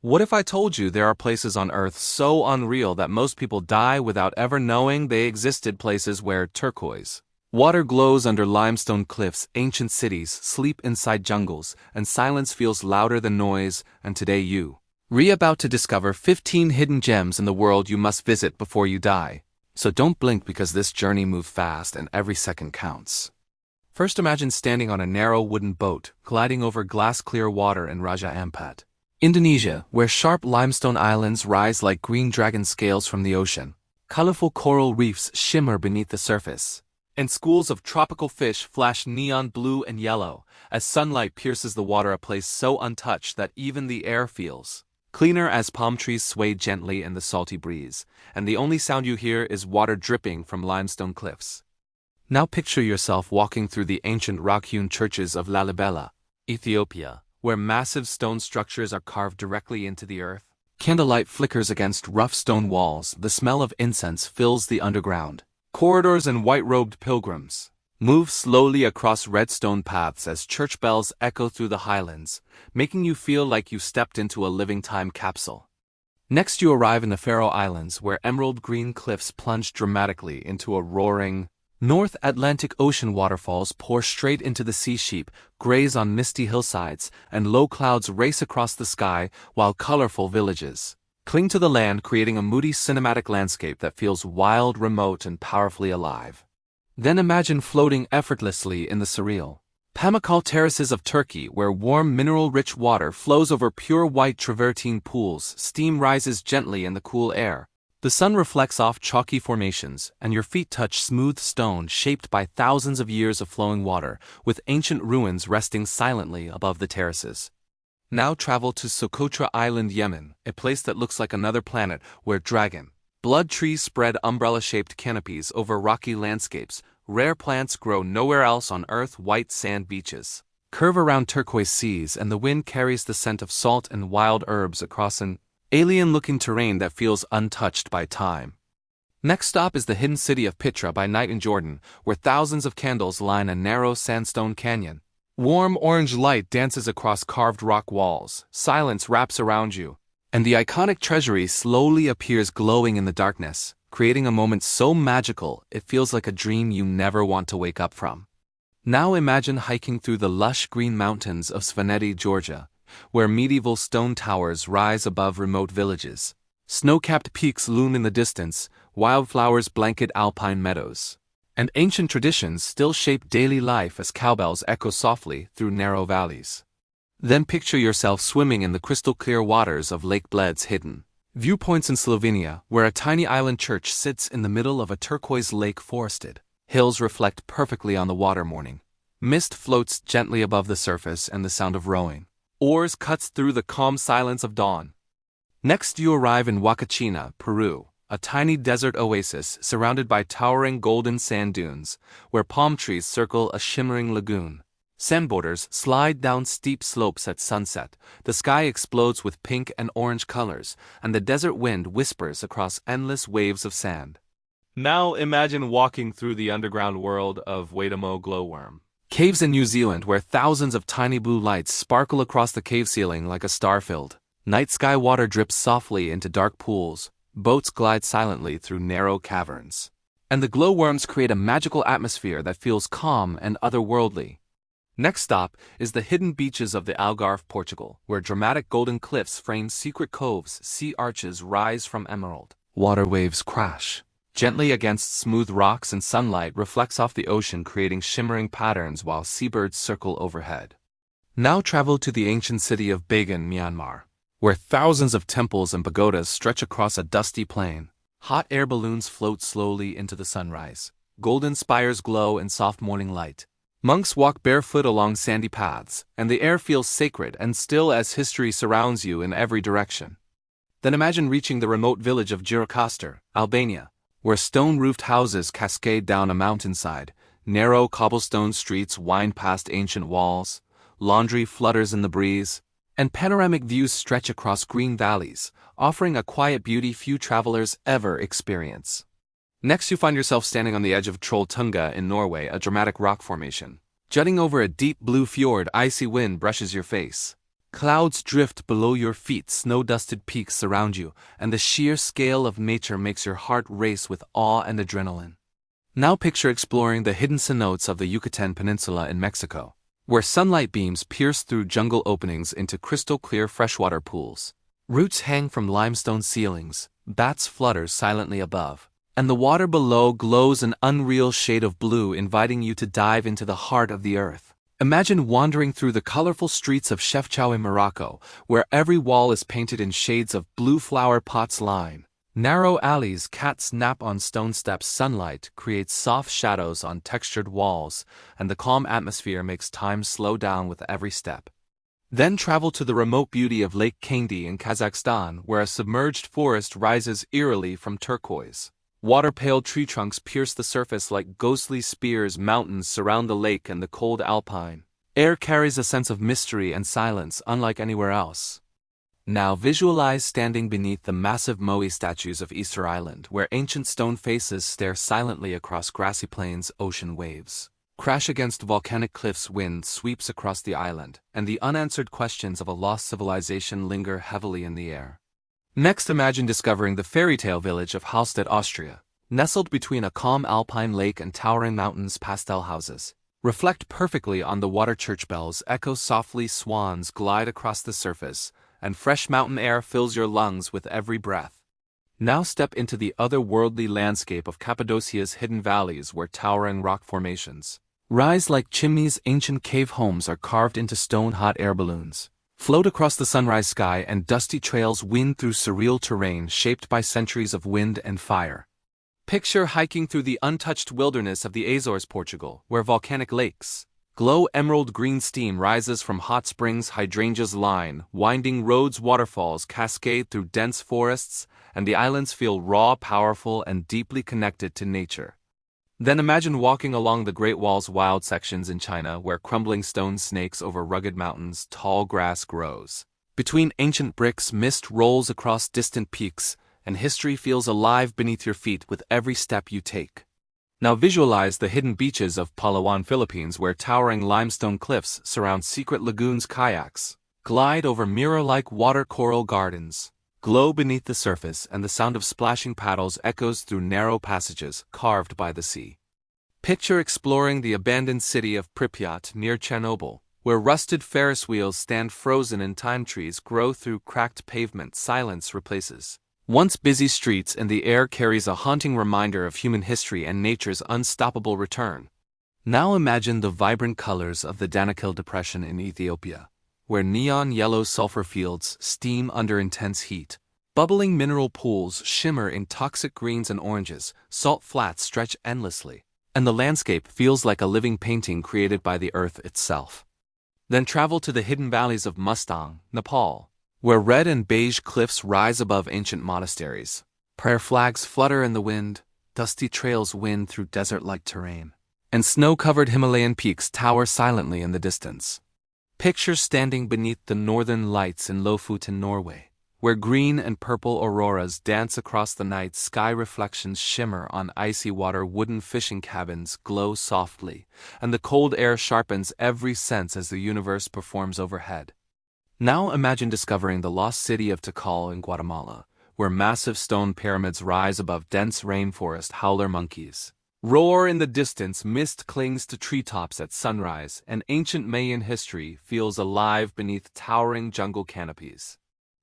What if I told you there are places on Earth so unreal that most people die without ever knowing they existed? Places where turquoise water glows under limestone cliffs, ancient cities sleep inside jungles, and silence feels louder than noise. And today about to discover 15 hidden gems in the world you must visit before you die. So don't blink, because this journey moves fast and every second counts. First, imagine standing on a narrow wooden boat, gliding over glass-clear water in Raja Ampat, Indonesia, where sharp limestone islands rise like green dragon scales from the ocean. Colorful coral reefs shimmer beneath the surface, and schools of tropical fish flash neon blue and yellow as sunlight pierces the water, a place so untouched that even the air feels cleaner as palm trees sway gently in the salty breeze, and the only sound you hear is water dripping from limestone cliffs. Now picture yourself walking through the ancient rock-hewn churches of Lalibela, Ethiopia, where massive stone structures are carved directly into the earth. Candlelight flickers against rough stone walls, the smell of incense fills the underground. Corridors and white-robed pilgrims move slowly across red stone paths as church bells echo through the highlands, making you feel like you stepped into a living time capsule. Next, you arrive in the Faroe Islands, where emerald green cliffs plunge dramatically into a roaring North Atlantic Ocean. Waterfalls pour straight into the sea. Sheep graze on misty hillsides, and low clouds race across the sky, while colorful villages cling to the land, creating a moody cinematic landscape that feels wild, remote, and powerfully alive. Then imagine floating effortlessly in the surreal Pamukkale terraces of Turkey, where warm, mineral-rich water flows over pure white travertine pools. Steam rises gently in the cool air. The sun reflects off chalky formations, and your feet touch smooth stone shaped by thousands of years of flowing water, with ancient ruins resting silently above the terraces. Now travel to Socotra Island, Yemen, a place that looks like another planet, where blood trees spread umbrella-shaped canopies over rocky landscapes. Rare plants grow nowhere else on Earth. White sand beaches curve around turquoise seas, and the wind carries the scent of salt and wild herbs across an alien-looking terrain that feels untouched by time. Next stop is the hidden city of Petra by night in Jordan, where thousands of candles line a narrow sandstone canyon. Warm orange light dances across carved rock walls, silence wraps around you, and the iconic treasury slowly appears glowing in the darkness, creating a moment so magical it feels like a dream you never want to wake up from. Now imagine hiking through the lush green mountains of Svaneti, Georgia, where medieval stone towers rise above remote villages. Snow-capped peaks loom in the distance, wildflowers blanket alpine meadows, and ancient traditions still shape daily life as cowbells echo softly through narrow valleys. Then picture yourself swimming in the crystal-clear waters of Lake Bled's hidden viewpoints in Slovenia, where a tiny island church sits in the middle of a turquoise lake. Forested hills reflect perfectly on the water. Morning mist floats gently above the surface, and the sound of rowing oars cuts through the calm silence of dawn. Next, you arrive in Huacachina, Peru, a tiny desert oasis surrounded by towering golden sand dunes, where palm trees circle a shimmering lagoon. Sandboarders slide down steep slopes at sunset, the sky explodes with pink and orange colors, and the desert wind whispers across endless waves of sand. Now imagine walking through the underground world of Wadamo glowworm caves in New Zealand, where thousands of tiny blue lights sparkle across the cave ceiling like a star-filled night sky. Water drips softly into dark pools, boats glide silently through narrow caverns, and the glowworms create a magical atmosphere that feels calm and otherworldly. Next stop is the hidden beaches of the Algarve, Portugal, where dramatic golden cliffs frame secret coves. Sea arches rise from emerald water. Waves crash gently against smooth rocks, and sunlight reflects off the ocean, creating shimmering patterns while seabirds circle overhead. Now travel to the ancient city of Bagan, Myanmar, where thousands of temples and pagodas stretch across a dusty plain. Hot air balloons float slowly into the sunrise. Golden spires glow in soft morning light. Monks walk barefoot along sandy paths, and the air feels sacred and still as history surrounds you in every direction. Then imagine reaching the remote village of Gjirokastër, Albania, where stone-roofed houses cascade down a mountainside. Narrow cobblestone streets wind past ancient walls, laundry flutters in the breeze, and panoramic views stretch across green valleys, offering a quiet beauty few travelers ever experience. Next, you find yourself standing on the edge of Trolltunga in Norway, a dramatic rock formation. Jutting over a deep blue fjord, icy wind brushes your face. Clouds drift below your feet, snow-dusted peaks surround you, and the sheer scale of nature makes your heart race with awe and adrenaline. Now picture exploring the hidden cenotes of the Yucatan Peninsula in Mexico, where sunlight beams pierce through jungle openings into crystal-clear freshwater pools. Roots hang from limestone ceilings, bats flutter silently above, and the water below glows an unreal shade of blue, inviting you to dive into the heart of the earth. Imagine wandering through the colorful streets of Chefchaouen in Morocco, where every wall is painted in shades of blue flower pots line. Narrow alleys, cats nap on stone steps, sunlight creates soft shadows on textured walls, and the calm atmosphere makes time slow down with every step. Then travel to the remote beauty of Lake Kangdi in Kazakhstan, where a submerged forest rises eerily from turquoise. Water-pale tree trunks pierce the surface like ghostly spears, mountains surround the lake and the cold alpine. Air carries a sense of mystery and silence unlike anywhere else. Now visualize standing beneath the massive Moai statues of Easter Island, where ancient stone faces stare silently across grassy plains, ocean waves crash against volcanic cliffs, wind sweeps across the island, and the unanswered questions of a lost civilization linger heavily in the air. Next, imagine discovering the fairy tale village of Hallstatt, Austria. Nestled between a calm alpine lake and towering mountains, pastel houses reflect perfectly on the water. Church bells echo softly, swans glide across the surface, and fresh mountain air fills your lungs with every breath. Now step into the otherworldly landscape of Cappadocia's hidden valleys, where towering rock formations rise like chimneys. Ancient cave homes are carved into stone. Hot air balloons float across the sunrise sky, and dusty trails wind through surreal terrain shaped by centuries of wind and fire. Picture hiking through the untouched wilderness of the Azores, Portugal, where volcanic lakes glow emerald green, steam rises from hot springs, hydrangeas line winding roads, waterfalls cascade through dense forests, and the islands feel raw, powerful, and deeply connected to nature. Then imagine walking along the Great Wall's wild sections in China, where crumbling stone snakes over rugged mountains, tall grass grows between ancient bricks, mist rolls across distant peaks, and history feels alive beneath your feet with every step you take. Now visualize the hidden beaches of Palawan, Philippines, where towering limestone cliffs surround secret lagoons. Kayaks glide over mirror-like water, coral gardens glow beneath the surface, and the sound of splashing paddles echoes through narrow passages carved by the sea. Picture exploring the abandoned city of Pripyat near Chernobyl, where rusted Ferris wheels stand frozen in time. Trees grow through cracked pavement, silence replaces once busy streets, and the air carries a haunting reminder of human history and nature's unstoppable return. Now imagine the vibrant colors of the Danakil Depression in Ethiopia, where neon yellow sulfur fields steam under intense heat. Bubbling mineral pools shimmer in toxic greens and oranges, salt flats stretch endlessly, and the landscape feels like a living painting created by the earth itself. Then travel to the hidden valleys of Mustang, Nepal, where red and beige cliffs rise above ancient monasteries. Prayer flags flutter in the wind, dusty trails wind through desert-like terrain, and snow-covered Himalayan peaks tower silently in the distance. Picture standing beneath the northern lights in Lofoten, Norway, where green and purple auroras dance across the night. Sky reflections shimmer on icy water, wooden fishing cabins glow softly, and the cold air sharpens every sense as the universe performs overhead. Now imagine discovering the lost city of Tikal in Guatemala, where massive stone pyramids rise above dense rainforest. Howler monkeys roar in the distance, mist clings to treetops at sunrise, and ancient Mayan history feels alive beneath towering jungle canopies.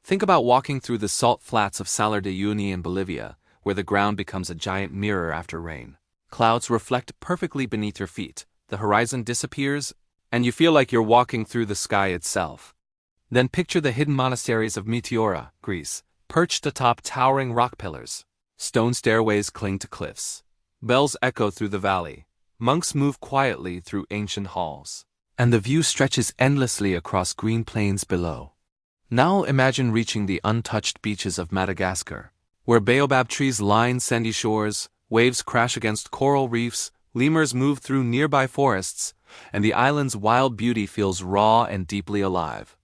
Think about walking through the salt flats of Salar de Uyuni in Bolivia, where the ground becomes a giant mirror after rain. Clouds reflect perfectly beneath your feet, the horizon disappears, and you feel like you're walking through the sky itself. Then picture the hidden monasteries of Meteora, Greece, perched atop towering rock pillars. Stone stairways cling to cliffs. Bells echo through the valley. Monks move quietly through ancient halls, and the view stretches endlessly across green plains below. Now imagine reaching the untouched beaches of Madagascar, where baobab trees line sandy shores, waves crash against coral reefs, lemurs move through nearby forests, and the island's wild beauty feels raw and deeply alive.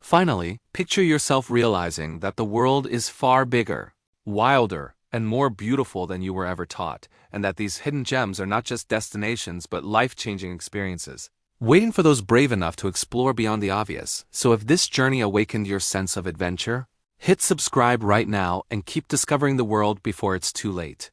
Finally, picture yourself realizing that the world is far bigger, wilder, and more beautiful than you were ever taught, and that these hidden gems are not just destinations but life-changing experiences. waiting for those brave enough to explore beyond the obvious. So if this journey awakened your sense of adventure, hit subscribe right now and keep discovering the world before it's too late.